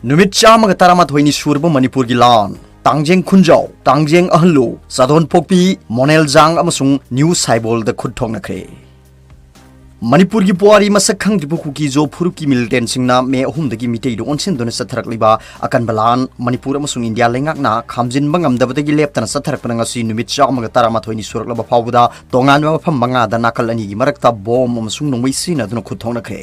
नुमित चामगा तरामाथोइनि सुरबा मणिपुर की लान तांजेंग खुंजाव तांजेंग अहलु सादोन पोपी मोनेल जांग अमसुंग न्यू साइबोल द खुद ठोंगनख्रे मणिपुर की पुआरी मसक खंगदिबु कुकी-जो फुरुप की मिलिटेंट सिंगना मे अहुमदगी मिटेइ दो ओनसेन दोने सथरकलिबा अकन बलान मणिपुर अमसुंग इंडिया लेंगाकना खामजिनबा ngamdabadagi leptana sathrakpana ngasi numit chakmaga taramathoi ni suraklaba phawbuda tonganwa mafam mangada nakal ani gi marakta bom amasung nongmai sina duna khutthongnakhre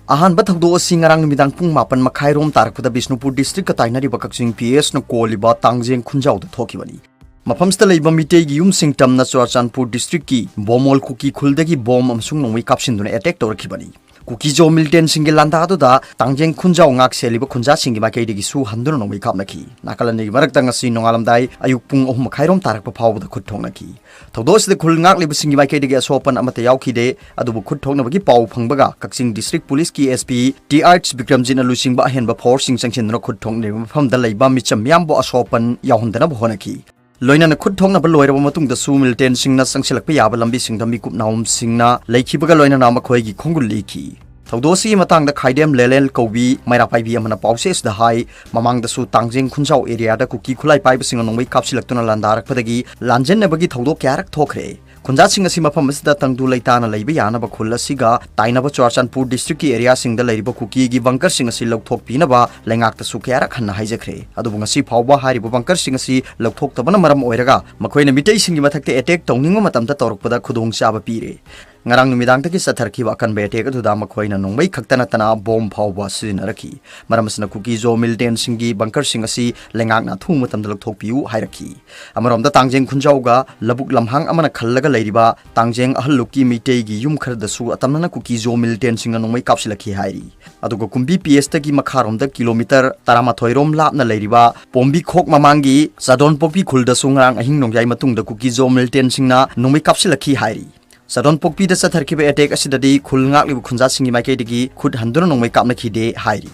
ahan bathakdo singarang numidang pung mapan makhai rom tarakpada Bishnupur district ka tainari bakakjing PS na koliba tangjeng khunjaw da thokibani मफमस्ता लेबा मिटेगी युम सिंगटम न Churachandpur district की बोमोल कुकी खुलदगी bomb अमसुंग नोंगै कापसिनदुना अटैक तौरखिबनी कुकी-जो मिलिटेंट सिंगे लांदादुदा तांजेंग खुंजाव ngak सेलिबा खुंजा सिंगी माइकैदगी सु हंदुना नोंगै कापनखि नाकालनि मरकता ngasi नोंगालमदाई अयुक पुंग अहुम खाइरोम तारकपा फावबदा खुथोंगनखि थौदोसदे खुल ngak लेबा सिंगी माइकैदगी असोपन अमता यावखिदे अदुबु खुथोंगनबगी पाव फंगबगा कक्सिंग डिस्ट्रिक्ट पुलिस की एसपी टीआरएच विक्रमजिन लुसिंगबा अहेनबा फोर्स सिंग संगसिनदुना खुथोंगने मफमदा लेबा मिचम मियामबो असोपन यावहंदना होनखि लोइना खुद ठोंगनबा लोइरबा मतुंगदा सु मिलिटेंट सिंगना संगसिलकपा याबा लंबी सिंगदा मिकुप नाउम सिंगना लैखिबगा लोइना मखोइगी खोंगुल लेखि थौदोसी मतंगदा खाइदेम लेलेल कौबी मैरापाइबी अमना पाउसेस द हाई ममांगदसु तांजेंग खुंजाव एरिया दा कुकी खुलाई पाइबसिंग नोंगै कापसिलक्तुना लांदारकपदगी लांजेन्नबगी थौदोक क्यारक थोखरे खुंजासिंग असि मफम असदा तंगदु लैताना लैबा यानबा खुल असिगा ताइनबा चुरचानपुर डिस्ट्रिक्ट की एरिया सिंगदा लैरिबा कुकी गी बंकर सिंग असि लौथोकपिनबा लैंगाक्तसु क्यारक हन्ना हाइजख्रे अदुबु ngasi फावबा हारिबा बंकर सिंग असि लौथोक्तबना मरम ओइरगा मखोइना मिटै सिंगी मथक्ते अटैक तौनिंग मतमता तौरकपदा खुदोंग चाबा पीरे ngarang numidangtaki satharkhiba akan betek aduda makhoina nongmai khaktana tana bom phawba sirinaraki maramasna kuki-jo militant singi bunker sing asi lengakna thu matamda lokthokpiu hairakhi amaromda tangjeng khunjauga labuk lamhang amana khallaga leiriba tangjeng ahalluki mitei gi yum khardasu atamna kuki-jo militant singa nongmai kapsilakhi hairi aduga kumbi PS tagi makharomda kilometer 13 rom lapna leiriba pombi khok mamangi sadon popi khuldasu ngarang ahing nongyai matungda kuki-jo militant singna nongmai kapsilakhi hairi Sadon pokpi da satharkiba attack asidadi khulngak libu khunja singi maikaidagi khut handuna nongmai kapnakhide hairi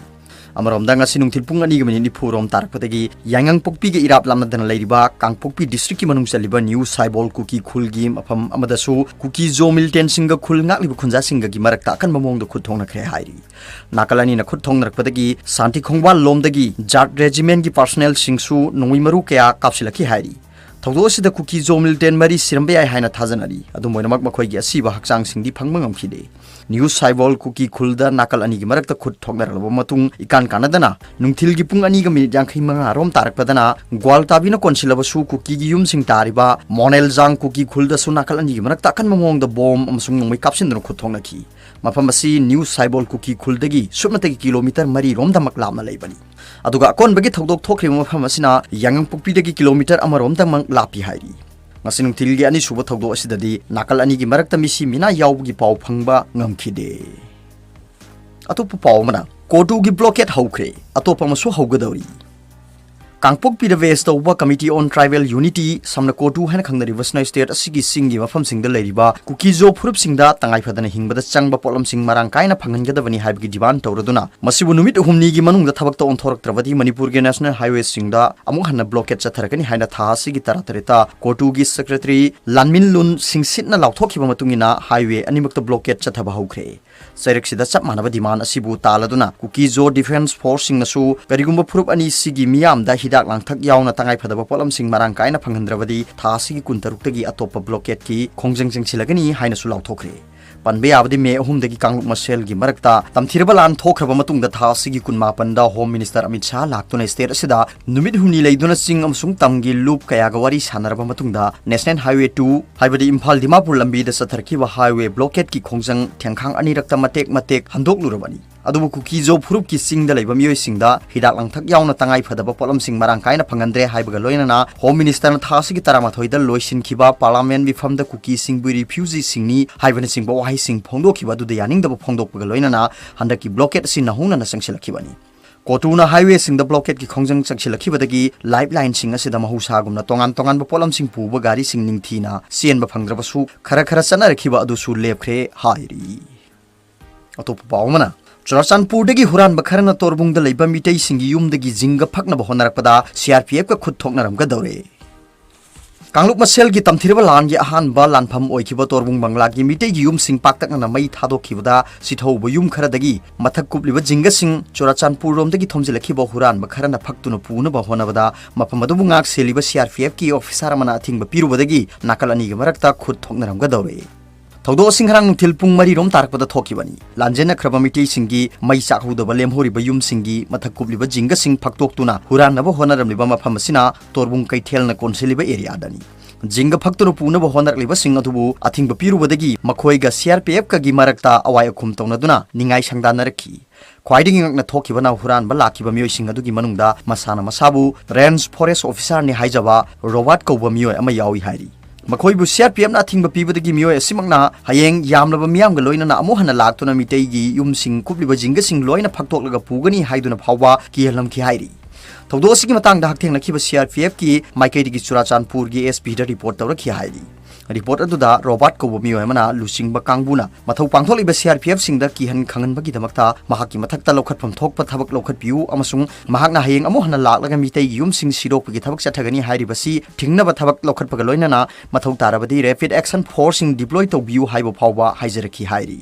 amaromda ngasi nungthil pung ani gamani nipurom tarakpatagi yangang pokpi ge irap lamna dana leiriba kangpokpi district ki manung saliba new saibol kuki khulgi afam amadasu kuki-jo militant singa khulngak libu khunja singa gi marakta kan mamongda khut thongna khre hairi nakalani na khut thong narakpatagi santi khongwal lomdagi jat regiment gi personnel singsu nongui maru kya kapsilaki hairi थौदोसिदा Kuki-Zo militant मरी सिरंबे आइ हाइना थाजनरी अदुमोइनमक मखोइगी असिबा हक्चांग सिंगदी फंगबा ngamkhide न्यू साइबोल कुकी खुलदा नाकल अनि gi marakta khut thoknaralaba matung ikan kanadana nungthil gi pung ani ga minute 55 rom tarakpadana gwal tabina konsilaba su kuki gi yum sing tariba monel jang kuki khulda su nakal ani gi marakta kan mamong da bom amsung nongmai kapsin dana khut thoknaki mafam asi New Saibol Kuki खुलदगी सुमतगी kilometre मरी rom damak lamna leibani aduga akon bagi thodok thokri mafam asina yangang pokpi dagi kilometer amarom damang lapi hairi ngasinung tilgi ani suba thodok asidadi nakal ani gi marakta misi mina yawgi paw phangba ngamkhide atopu paw mana kotu gi blockade haukhre atopa masu haugadori Kangpokpi da West Uba Committee on Tribal Unity samna kotu hana khangnari Western State asigi singi mafam singda leiriba kuki-jo phurup singda tangai phadana hingbada changba polam sing marang kaina phanganggadabani haibgi diwan tawraduna masibu numit humni gi manungda thabakta onthoraktrawadi Manipur ge National Highway singda amuk hanna blockade chatharakani haina tha asigi taratareta kotu gi secretary Lanmin Lun singsitna lauthokhiba matungina highway animakta blockade chathaba haukhre Saireksida chap manaba diman asibu taladuna kuki-jo defense force singnasu karigumba phurup ani sigi MIYAMDA dak langthak yauna tangai phadaba polam sing marang kaina phanghandrabadi thasi gi kuntarukta atopa blockade ki khongjeng jengsilagani haina su lauthokre panbe abadi me ahumdagi kangluk masel gi marakta tamthirba lan thokhraba matungda thasi gi kunma panda home minister Amit Shah laktuna state asida numit humni leiduna sing amsung tamgi loop kaya ga wari sanaraba matungda national highway 2 haibadi Imphal Dimapur lambi da satharkiba highway blockade ki khongjeng thengkhang ani rakta matek handok lurabani adubu kuki-jo phurup ki singda leiba mioi singda hidak langthak yauna tangai phadaba polam sing marang kaina phangandre haibaga loinana home minister na thasi gi taramathoi da loisin khiba parliament bifam da kuki singbu refugee singni haibana singba wahai sing phongdok khiba du da yaning da phongdok paga loinana handaki blockade sin na hungna na sangsilakhibani Kotuna highway sing the blockade ki khongjang changsilakhibadagi lifeline sing asida mahusa gumna tongan ba polam sing puba gari sing ningthina sien ba phangraba su khara chana rakhiba adu su lepkhre hairi atopu pawmana Churachanpur dagi huranba kharana Torbung-da leiba mitei singi yumdagi jinga phaknaba honarakpada CRPF ka khut thoknaramga dore कांगलुप मसेल की तमथिरबा लान की अहानबा लानफम ओइखिबा तोरबुंग बांग्ला की मिटे की yum सिंग पाक्तकना मई थादोखिबदा सिथौबो yum खरदगी मथक कुपलिबा जिंगा सिंग चोराचानपुर रोमदगी थोमजिलखिबा हुरानबा Kharna फक्तुना पुनबा होनबदा मफम अदुबु ngak सेलिबा CRPF की officer अमना अथिंगबा पिरुबदगी नाकल अनिगी मरक्ता खुद थोकनरमगदौरे थौदो सिंहरांग नुथिल पुंग मरी रोम तारकपदा थोखिबनी लांजेना खरबा मिटे सिंगी मई चाखुदबा लेमहोरिबा युम सिंगी मथक कुपलिबा जिंगा सिंग फक्तोक्तुना हुरानबा होनरमलिबा मफम असिना तोरबुंग कैथेलना कोनसिलिबा एरियादनी जिंगा फक्तुना पुनबा होनरलिबा सिंग अदुबु अथिंगबा पिरुबदगी मखोइगा CRPF कगी मरक्ता अवाय अखुम तौनदुना निंगाई संगदानरखी ख्वाइदिंग ngakna thokibana huranba lakiba miyoi sing adugi manungda masana masabu range forest officer ni haijaba robot kauba miyoi ama yawi hairi मखोइबु CRPF ना थिंग पीबदगी मियो एसिमकना हयेंग यामलबा मियाम ग लोइना अमु हना लाक्तुना मिटेगी युम सिंग कुपलिबा जिंग सिंग लोइना फक्तोकलगा पुगनी हाइदुना फावबा किहलम की हाइरी थौदोसिगी मतंग दा हक्थेंगनखिबा CRPF की माइकेदिगी चुराचानपुर की SP दा रिपोर्ट तौरखि हाइरी रिपोर्ट अदुदा रोबोट को मियो एमना लुसिंग कांगबुना मथौ पांगथोलिबा CRPF सिंगदा किहन खंगनबगी दमक्ता महाकी मथक्ता लौखटफम थोकपा थबक लौखटपियु अमसुंग महाकना हयेंग अमु हना लाक्लगा मितै युम सिंग सिरोपगी थबक चथगनी हाइरिबसी ठिंगनबा थबक लौखटपगा लोइनना मथौ तारबदी रैपिड एक्शन फोर्सिंग डिप्लॉय तौबियु हाइबो फावबा हाइजरखि हाइरी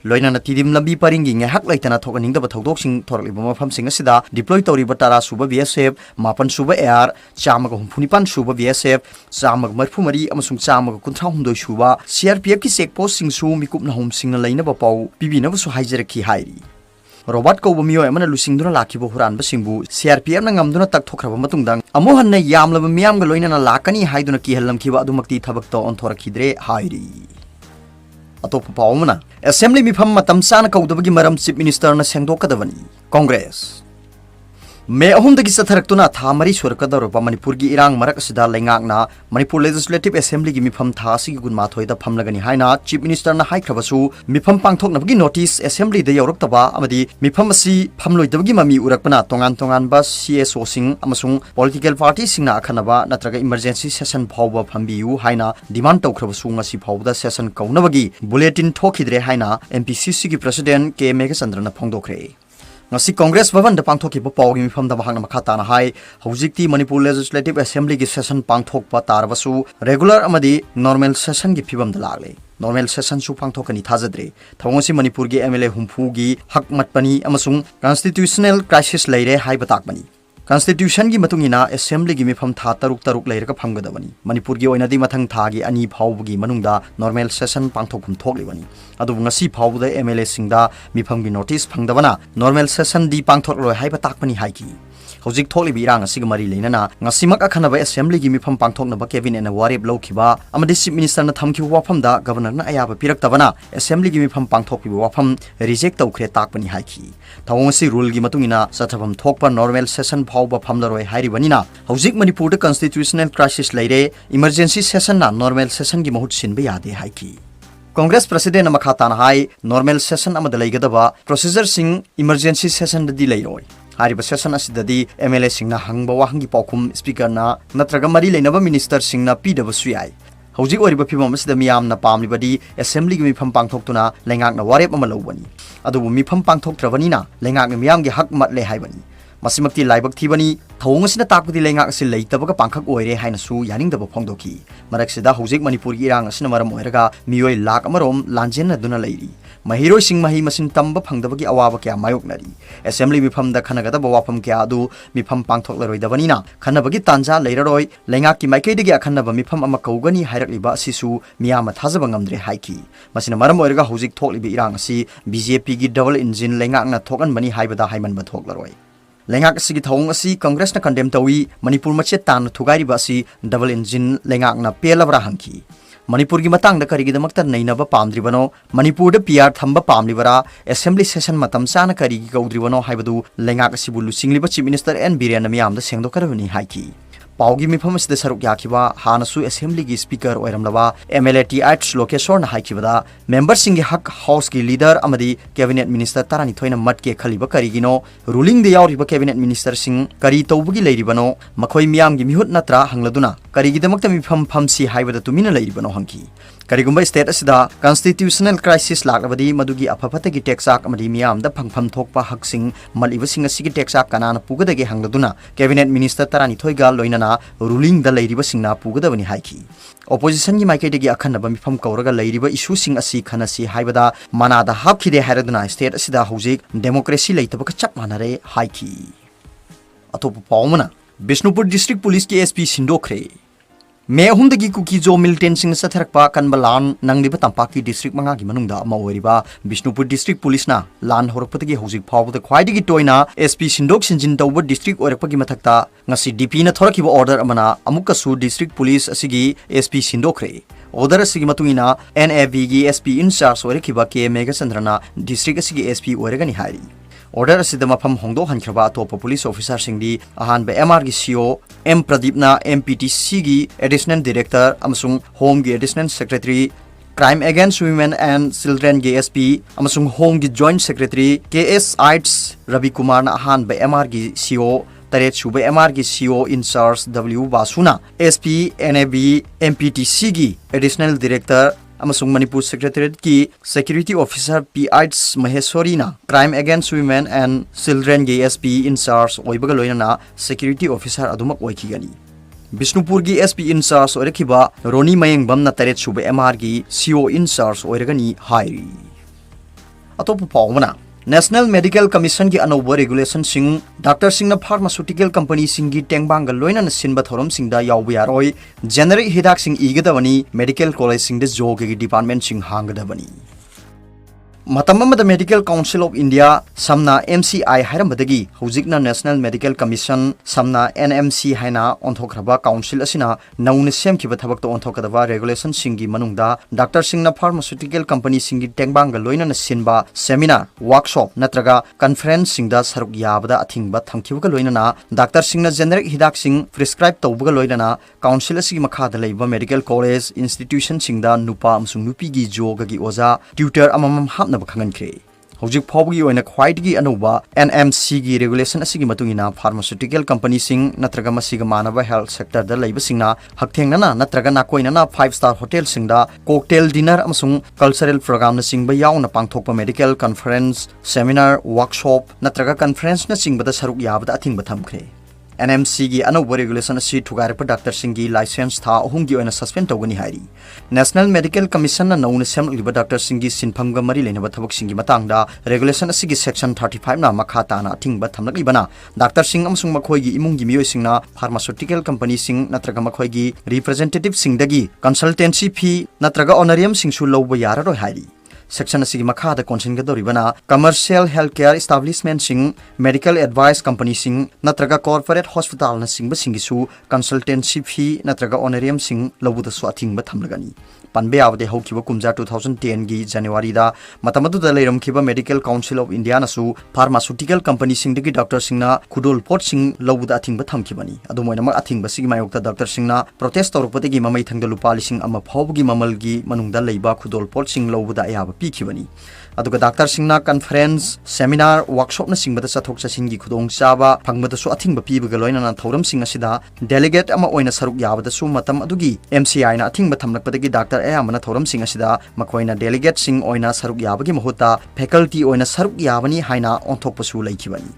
लोइना तिदिम लंबी परिंगी ngahak laitana thokaningdaba thogdoksing thoraliba mafamsing asida deploy tawriba tara suba BSF mapan suba air chamaga humphunipan suba BSF chamaga marphumari amasung chamaga kunthahumdoi suba CRPF ki checkpost sing su mikupna homsingna lainaba pau pibinabu su haijaraki hairi robot ko bumio emana lusingduna lakibo huranba singbu CRPF na ngamduna tak thokraba matungdang amu hanna yamlaba miyam ga loina na lakani haiduna ki hallamkiba adumakti thabak to on thorakhidre hairi अतोप पावमना assembly मिफम मतम सान कौदबगी मरम chief minister ना सेंगदोकदबनी कांग्रेस मे अहुमदगी सथरक्तुना था मरी सुरकदरबा मणिपुर की इरांग मरक सिदा लेंगाकना मणिपुर लेजिस्लेटिव असेंबली की मिफम था सिगी गुनमाथोइदा फमलगनी हाइना चीफ मिनिस्टर ना हाइख्रबसु मिफम पांगथोकनबगी नोटिस असेंबली द यौरक्तबा अमदी मिफम असि फमलोइदबगी ममी उरकपना तोंगान तोंगान बा CSO सिंग अमसुंग पॉलिटिकल पार्टी सिंगना अखनबा नत्रगा इमरजेंसी सेशन फावबा फमबियु हाइना डिमांड तौख्रबसु ngasi फावदा सेशन कौनबगी बुलेटिन थोखिद्रे हाइना MPCC की प्रेसिडेंट के मेघचंद्रना फोंदोखरे ngasi कांग्रेस भवन द पांगथोकिबा पावगी मिफम द महांगना मखाताना हाई हौजिकती मणिपुर लेजिस्लेटिव असेंबली की सेशन पांगथोकपा तारबसु रेगुलर अमदी नॉर्मल सेशन की फिबम द लागले नॉर्मल सेशन सु पांगथोकनी थाजद्रे थवंगसी मणिपुर की MLA हुमफुगी हक मतपनी अमसुंग कॉन्स्टिट्यूशनल क्राइसिस लैरे हाई बताकबनी Constitution की मतुंगिना असेंबली की मिफम था तरुक तरुक लैरक फंगदबनी मणिपुर की ओइनादी मथंग थागी अनि फावबगी मनुंगदा नॉर्मल सेशन पांगथोकम थोकलिबनी अदुबु ngasi फावबदा MLA सिंगदा मिफम की नोटिस फंगदबना नॉर्मल सेशन दी पांगथोकलोय हाइबा ताकपनी हाइकी हौजिक थोकलिबि इरांग असिगा मरी लेनना ngasimak अखनबा असेंबली की मिफम पांगथोकनबा कैबिनेट ना वारेब लौखिबा अमदि चीफ मिनिस्टर ना थमखिबा वाफमदा गवर्नर ना अयाबा पिरक्तबना असेंबली की मिफम पांगथोकपिबा वाफम रिजेक्ट तौखरे ताकपनी हाइकी थवंगसी रूल की मतुंगिना सथबम थोकपा नॉर्मल सेशन फावबा फमलरोय हाइरिबनिना हौजिक मणिपुर द कॉन्स्टिट्यूशनल क्राइसिस लैरे इमरजेंसी सेशन ना नॉर्मल सेशन की महूत सिनबा यादे हाइकी कांग्रेस प्रेसिडेंट मखाताना हाई नॉर्मल सेशन अमद लैगदबा प्रोसीजर सिंग इमरजेंसी सेशन ददी लैरोय हारिबा सेशन असिददी MLA सिंगना हंगबा वाहंगी पाउखुम स्पीकर ना नत्रगा मरी लेनबा मिनिस्टर सिंगना पीदबसु याय हौजिक ओरिबा फिबम असिदा मियामना पामलिबदी असेंबली की मिफम पांगथोक्तुना लेंगाकना वारेप अमा लौबनी अदुबु मिफम पांगथोक्त्रबनिना लेंगाकना मियामगी हक मतले हाइबनी मसिमक्ति लाइबक थीबनी थौंगसिना ताकपदी लेंगाक असि लैतबगा पांखक ओइरे हाइनसु यानिंगदबा फोंदोखी मरकसिदा हौजिक मणिपुर की इरांग असिना मरम ओइरगा मियोय लाख अमरोम लांजेन दुना लैरी महिरोय सिंग मही मसिन तंब फंगदबगी अवाबा क्या मायोकनरी असेंबली मिफम द खनगदबा वाफम क्या अदु मिफम पांगथोकलरोइदबनिना खनबगी तांजा लैररोय लेंगाक की माइकेदगी अखनबा मिफम अमा कौगनी हाइरकलिबा असिसु मियाम थाजबा ngamdre हाइकी मसिना मरम ओइरगा हौजिक थोकलिबि इरांग असि BJP की डबल इंजिन लेंगाकना थोकनबनी हाइबदा हाइमनबा थोकलरोय लेंगाक सिगी थौंग असि कांग्रेस ना कंडेम तवी मणिपुर मचे तान थुगारिबा असि डबल इंजिन लेंगाकना पेलबरा हंकी मणिपुर की मतंग द करिगिदमक्ता नैनबा पामद्रिबनो मणिपुर द PR थंबा पामलिबरा असेंबली सेशन मतम साना करिगी कौद्रिबनो हाइबदु लेंगाक सिबु लुसिंगलिबा चीफ मिनिस्टर N Biren मियामदा सेंगदोकरबनी हाइकी पाउगी मिफम असिदा सरुक याखिबा हानसु असेंबली की स्पीकर ओइरमलबा MLA TH लोकेश्वर ना हाइकिबदा मेंबर सिंग हक हाउस की लीडर अमदी कैबिनेट मिनिस्टर तारानी थोइना मत के खलिबा करिगिनो रूलिंग दे यावरिबा कैबिनेट मिनिस्टर सिंग करी तौबगी लैरिबनो मखोय मियाम की मिहुत नत्रा हंगलदुना करिगिदमक्ता मिफम फमसी हाइबदा तुमिना लैरिबनो hunky Karigumba state asida constitutional crisis laklabadi madugi aphafatagi taxak amadi miyamda phangpham thokpa haksing malibasing asigi taxak kanana pugadagi hangladuna cabinet minister tarani thoiga loinana ruling da leiribasingna pugadabani haiki. Opposition gi maikaidagi akhanaba mifam kauraga leiriba issue sing asi khanasi haibada manada hapkhide hairaduna state asida hojik democracy leitabaka chap manare haiki. Atop paumana Bishnupur district police ki SP sindokre May ahumdagi kuki jo militant sing sa tharakpa kanbalan nangliba tampaki district manga gi manungda ama oiriba Bishnupur district police na lan horakpatagi hojik phawbada khwaidagi toina SP sindok sinjin tawba district oirakpagi mathakta ngasi DP na thorakiba order amana amukasu district police asigi SP sindokre order asigi matungina NAV gi SP in charge oirakiba K Mega Chandrana district asigi SP oiragani hari Order asida mafam hongdo hankraba atopa police officer singdi ahanba MR gi CO M Pradipna MPTC gi additional director amasung home gi additional secretary Crime Against Women and Children gi SP amasung home gi joint secretary KS Aids Ravi Kumar na ahanba MR gi CO Taret Shuba MR gi CO in charge W Basuna SP NAB MPTC gi additional director Amasung Manipur Secretariat ki Security Officer P.I.S. Maheshwarina Crime Against Women and Children gi SP in charge oibaga loinana Security Officer adumak oikigani Bishnupur gi SP in charge oirakiba Roni Mayengbam na taret suba MR gi CO in charge oiragani hairi Atopu paumana National Medical Commission ki anauba regulation sing Dr. Singh na pharmaceutical company sing gi tengbang loina na sinba thorom sing da yawbu yaroi generic hidak sing igadawani medical college sing de jog gi department sing hanggadawani Matamamada Medical Council of India samna MCI hairambadagi hujikna National Medical Commission samna NMC haina onthokhraba council asina nauna semkiba thabak to onthokadaba regulation singi manungda Dr. Singh na pharmaceutical company singi tengbang loina na sinba seminar workshop natraga conference singda saruk yabada athingba thamkiba loina na Dr. Singh na generic hidak sing prescribe tawbuga loina na council asigi makhada leiba medical college institution singda nupa amsung nupi gi joga gi oza tutor amamam hapna bakhangankre hojik phawgi oina khwaidigi anuba NMC gi regulation asigi matungina pharmaceutical company sing natraga masiga manaba health sector da leiba singna hakthengna natraga na koina na 5-star hotel singda cocktail dinner amasung cultural program na singba yauna pangthokpa medical conference seminar workshop natraga conference na singba da saruk yabada athingba thamkhre NMC gi anauba regulation asi thugarpa Dr. Singh gi license tha ahumgi oina suspend tawgani hairi National Medical Commission na nauna semliba Dr. Singh gi sinphamga mari leinaba thabak singi matangda regulation asi gi section 35 na makha tana athingba thamlaklibana Dr. Singh amsung makhoi gi imung gi mioi singna pharmaceutical company sing natraga makhoi gi representative singdagi consultancy fee natraga honorarium singsu lawba yararoi hairi Section asigi makhada consenga doribana commercial healthcare establishment sing medical advice company sing natraga corporate hospital na singba singisu consultancy fee natraga honorarium sing labuda su athingba thamlagani panbe awde haukiba kumja 2010 gi January da matamadu da leiramkhiba Medical Council of India na su pharmaceutical company sing digi Dr. Singh na kudol pot sing labuda athingba thamkhibani adumoina ma athingba sigi mayokta Dr. Singh na protest torupategi mamai thangda lupa lising ama phawgi mamalgi manungda leiba kudol pot sing labuda ayaba pikibani aduga Dr. Singh na conference seminar workshop na singbada sathok chasingi khudong chaba phangmada su athingba pibaga loina na thoram sing asida delegate ama oina saruk yabada su matam adugi MCI na athingba thamlakpadagi Dr. ayamana thoram sing asida makoina delegate sing oina saruk yabagi mahuta faculty oina saruk yabani haina onthokpasu laikibani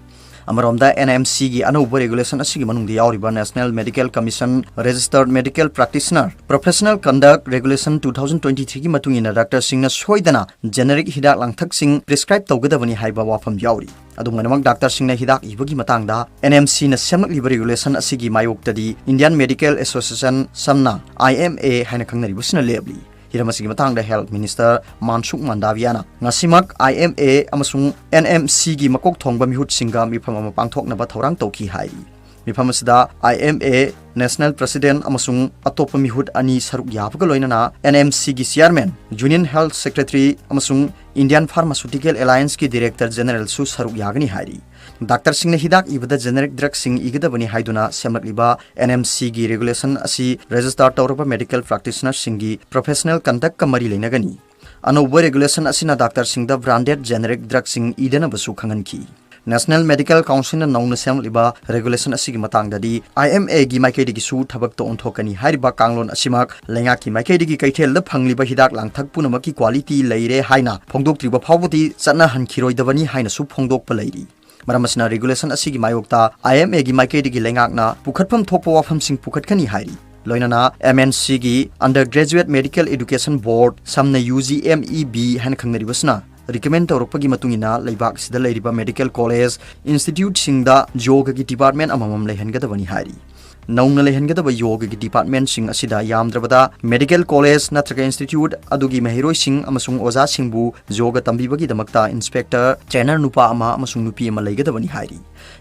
Amaromda NMC gi anauba regulation asigi manungdi yauriba National Medical Commission Registered Medical Practitioner Professional Conduct Regulation 2023 gi matungina Dr. Singh na soidana generic hidak langthak sing prescribe tawgadabani haiba wafam yauri adumanamak Dr. Singh na hidak ibagi matangda NMC na semlaklibari regulation asigi mayoktadi Indian Medical Association samna IMA haina khangnaribusina lebli Hiramasi matangda Health Minister Mansuk Mandaviana ngasimak IMA amasung NMC gi makok thongba mihut singa mifam ama pangthoknaba thorang tawki hai mifam asida IMA National President amasung atop mihut ani saruk yabga loinana NMC gi Chairman Union Health Secretary amasung Indian Pharmaceutical Alliance ki Director General su saruk yagani hari Dr. Singh na hidak ibada generic drug sing igadabani haiduna semlaklibा NMC gi regulation asi register tawraba medical practitioner singi professional conduct ka mari leinagani anauba regulation asina Dr. Singh da branded generic drug sing idana basu khanganki National Medical Council na nauna semliba regulation asigi matangdadi IMA gi maikaidigi su thabak to onthokani hariba kanglon asimak lenga ki maikaidigi kaithel da phangliba hidak langthak punamaki quality leire haina phongdok triba phawboti chana hankhiroi haina su phongdok pa leiri maramasna regulation asigi mayokta IMA gi maikaidigi lengakna pukhatpham thokpa wafam sing pukhatkani hairi loinana MNC gi Undergraduate Medical Education Board samna UGMEB han khangnaribasna recommend tawrokpagi matungina leibak sida leiriba medical college institute singda yoga gi department amamam lehengadabani hari nauna lehengadaba yoga gi department sing asida yamdrabada medical college natraga institute adugi mahiroi sing amasung oza singbu yoga tambibagi damakta inspector trainer nupa ama amasung nupi ama leigadabani hari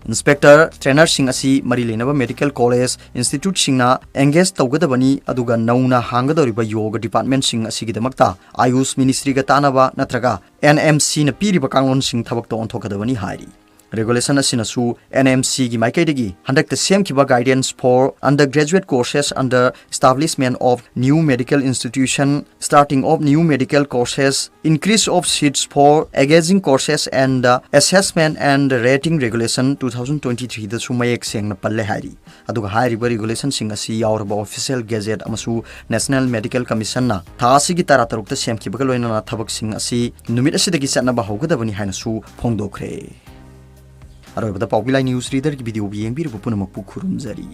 inspector trainer sing asi mari lenaba medical college institute singna engage tawgadabani aduga nauna hangadoriba yoga department sing asigi damakta ayush ministry ga tanaba natraga NMC na piriba kanglon sing thabak to onthokadabani hari regulation asinasu NMC gi maikaidagi handak the same kiba guidance for undergraduate courses under establishment of new medical institution starting of new medical courses increase of seats for engaging courses and assessment and rating regulation 2023 da sumayek sengna palle hari aduga hairiba regulation sing asi yaurba official gazette amasu national medical commission na thasi gi tarataruk ta sem kiba loina thabak sing asi numit asidagi chatna ba hogadabani haina su phongdokhre Paobilai News Reader ki video bi yengbir bu punamuk pu khurumjari